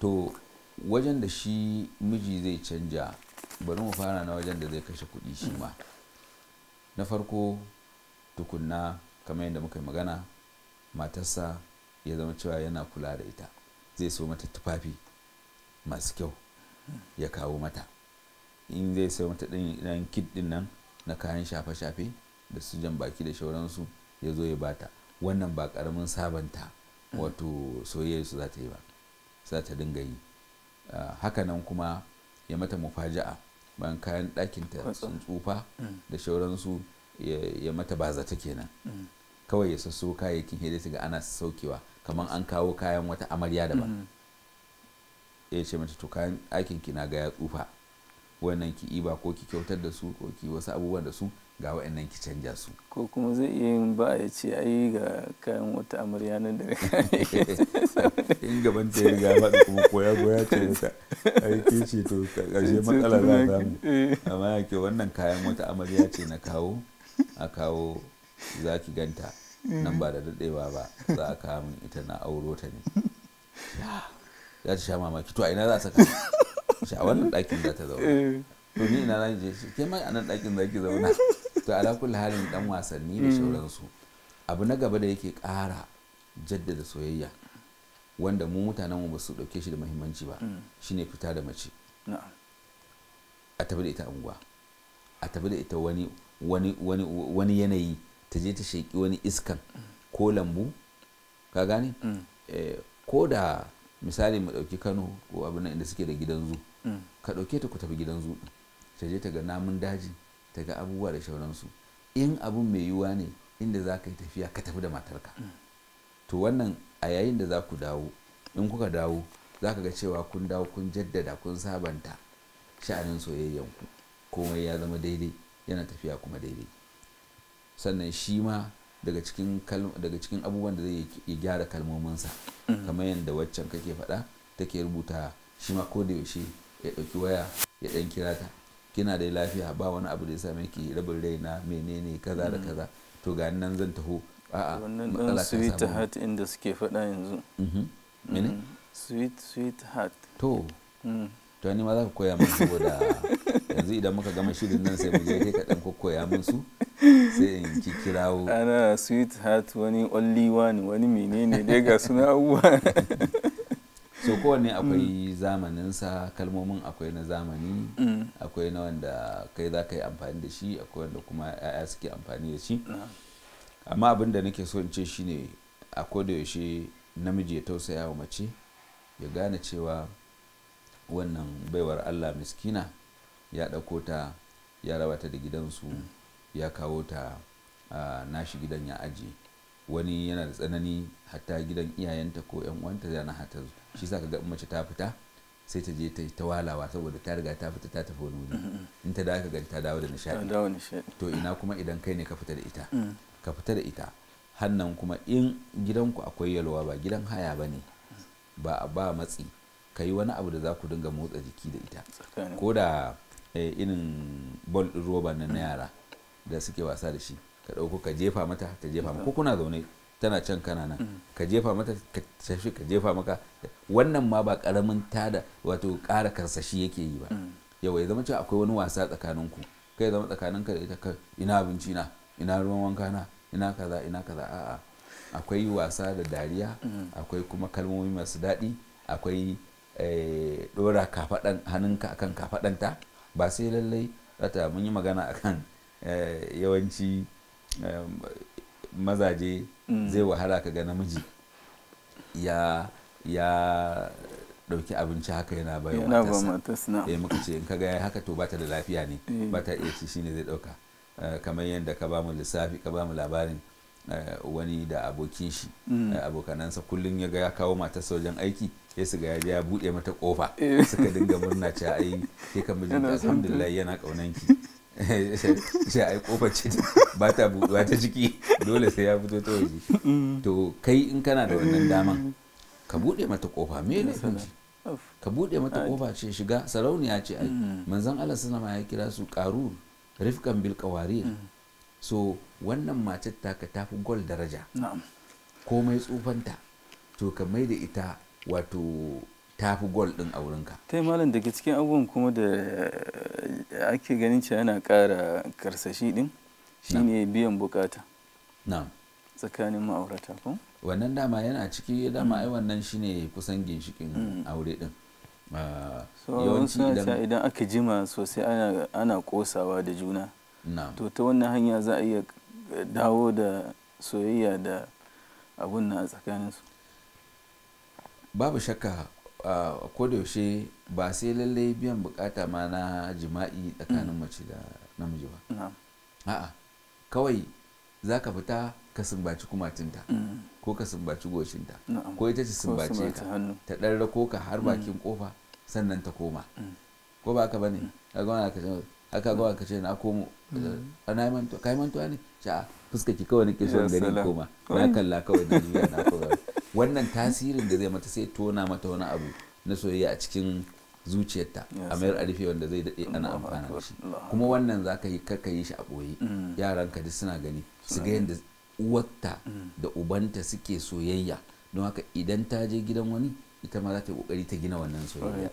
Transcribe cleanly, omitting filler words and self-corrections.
to wajen da shi miji zai canja, bari mu fara na wajen da zai kashe kuɗi shi ma. Na farko tukunna kamar yadda muka yi magana, matarsa ya zama cewa yana kula da ita, zai so mata tufafi masu kyau ya kawo mata. In zai sayo mata ɗan kit ɗin nan na kayan shafe-shafe da su jan baki da shauransu ya zo ya bata. Wannan ba ƙaramin sabanta wato soyayya su za ta yi ba, za ta dinga yi. Hakanan kuma ya mata mufaja'a bayan kayan ɗakinta sun tsufa da shauransu ya mata bazata kenan. Kawai ya sasso kayayyakin hidda ga ana saukewa kamar an kawo kayan wata amarya daban. Ya ce mata to kayan ɗakin ki na ga ya tsufa, wannan ki iba ko ki kyautar da su ko ki wasu abubuwan da su, ga wa'annan ki canja su. Ko kuma zai iya yin ba ya ce ai ga kayan wata amarya nan da in gaban ta ya riga faɗi kuma goya ce mata aiki ce to ƙarshe matsala za ta samu. Amma yake wannan kayan wata amarya ce na kawo a kawo, za ki ganta nan ba da daɗewa ba za a kawo min ita, na auro ta ne. Za ta sha mamaki, to a ina za a saka a wannan ɗakin za ta zauna, to ni ina za je ke mai a nan ɗakin za ki zauna. To ala kulli halin dan wasanni da shauransu. Abu na gaba da yake ƙara jaddada soyayya wanda mu mutanenmu ba su ɗauke shi da muhimmanci ba shine fita da mace, a tafi da ita unguwa, a tafi da ita wani yanayi, ta je ta sheƙi wani iskan ko lambu, ka gane? Ko da misali mu ɗauki Kano ko abin nan inda suke da gidan zu, ka ɗauke ta ku tafi gidan zu, ta je ta ga namun daji, ta ga abubuwa da shauransu. In abun mai yiwuwa ne inda za ka yi tafiya ka tafi da matarka. To wannan a yayin da za ku dawo, in kuka dawo za ka ga cewa kun dawo kun jaddada kun sabanta sha'anin soyayyanku, komai ya zama daidai, yana tafiya kuma daidai. Sannan shi ma daga cikin abubuwan da zai yi gyara kalmominsa, kamar yadda waccan kake faɗa take rubuta, shi ma ko da yaushe ya ɗauki waya ya ɗan kira ta, kina da lafiya, ba wani abu da ya same ki, rabin raina menene kaza da kaza, to ga nan zan taho. A'a, wannan dan sweet heart inda suke faɗa yanzu. Mene? Sweet heart. To ni ma za ka koya min, saboda yanzu idan muka gama shirin nan sai mu je kai ka dan koya min su, sai in kirawo. Ana sweet heart, wani only one, wani menene dai ga suna abubuwa. So kowanne akwai zamaninsa, kalmomin akwai na zamani, akwai na wanda kai za ka yi amfani da shi, akwai wanda kuma 'ya'ya suke amfani da shi. Amma abin da nake so in ce shine a koda yaushe namiji ya tausaya wa mace, ya gane cewa wannan baiwar Allah miskina ya ɗauko ta ya raba ta da gidansu, ya kawo ta nashi gidan ya aje. Wani yana da tsanani hatta gidan iyayenta ko 'yan uwanta yana hata, shi sa ka ga mace ta fita sai ta je ta walawa saboda ta riga ta fita ta tafi wani wuri, in ta dawo ka ga ta dawo da nishaɗi. To ina kuma idan kai ne ka fita da ita, ka fita da ita. Hannan kuma in gidanku akwai yalwa, ba gidan haya ba ne, ba matsi, ka yi wani abu da za ku dinga motsa jiki da ita. Ko da irin bol ɗin roba na yara da suke wasa da shi, ka ɗauko ka jefa mata, ta jefa maka, ko kuna zaune tana can kana nan, ka jefa mata, ka tafi ka jefa maka. Wannan ma ba ƙaramin tada wato ƙara karsashi yake yi ba. Yawa ya zama cewa akwai wani wasa tsakaninku, kai zama tsakaninka da ita, ina abinci na, ina ruwan wanka na, ina kaza ina kaza. A'a, akwai wasa da dariya, akwai kuma kalmomi masu daɗi, akwai ɗora hannunka akan kafaɗanta. Ba sai lallai zata, mun yi magana akan yawanci mazaje zai wahala ka ga namiji ya ɗauki abinci haka yana bai wa matarsa. Muka ce in ka ga haka to bata da lafiya ne, bata iya ci, shine zai ɗauka. Kamar yadda ka bamu lissafi, ka bamu labarin wani da abokin shi, abokanansa kullum ya ga ya kawo matarsa wajen aiki, sai su ga ya je ya buɗe mata kofa, suka dinga murna cewa ai ke kan mijinta alhamdulillah yana ƙaunanki. Sai ai kofar ce ba ta buɗuwa ta ciki, dole sai ya fito ta waje. To kai in kana da wannan daman ka buɗe mata kofa, me ne ka buɗe mata kofa, ce shiga, sarauniya ce ai. Manzon Allah sallama ya kira su qarur rifkan bil qawarir. So wannan matar taka tafi gol daraja, komai tsufanta, to ka mai da ita wato ta fi gol din a wurinka. Tai malam daga cikin abubuwan kuma da ake ganin cewa yana ƙara karsashi din shine biyan bukata tsakanin ma'aurata ko wannan dama yana ciki dama ai wannan shine kusan ginshikin aure din. Yawanci idan aka jima sosai ana kosawa da juna to ta wannan hanya za a iya dawo da soyayya da abun na a tsakaninsu. Babu shakka kodayaushe ba sai lallai biyan bukata ma na jima'i tsakanin mace da namiji ba. A'a kawai za ka fita ka sumbaci kumatinta ko ka sumbaci goshinta ko ita ce sumbace ka ta ɗan rako ka har bakin kofa sannan ta koma ko ba ka ba ne haka gawa ka ce na komo ana yi mantuwa ka yi mantuwa ne a fuska ki kawai nake son gani koma na kalla kawai na juya na koma. Wannan tasirin da zai mata sai tona mata wani abu na soyayya a cikin zuciyarta a mayar a rufe wanda zai daɗe ana amfana da shi. Kuma wannan za ka yi karka yi shi a ɓoye yaranka duk suna gani su ga yadda uwarta da ubanta suke soyayya don haka idan ta je gidan wani ita ma za ta yi ƙoƙari ta gina wannan soyayya.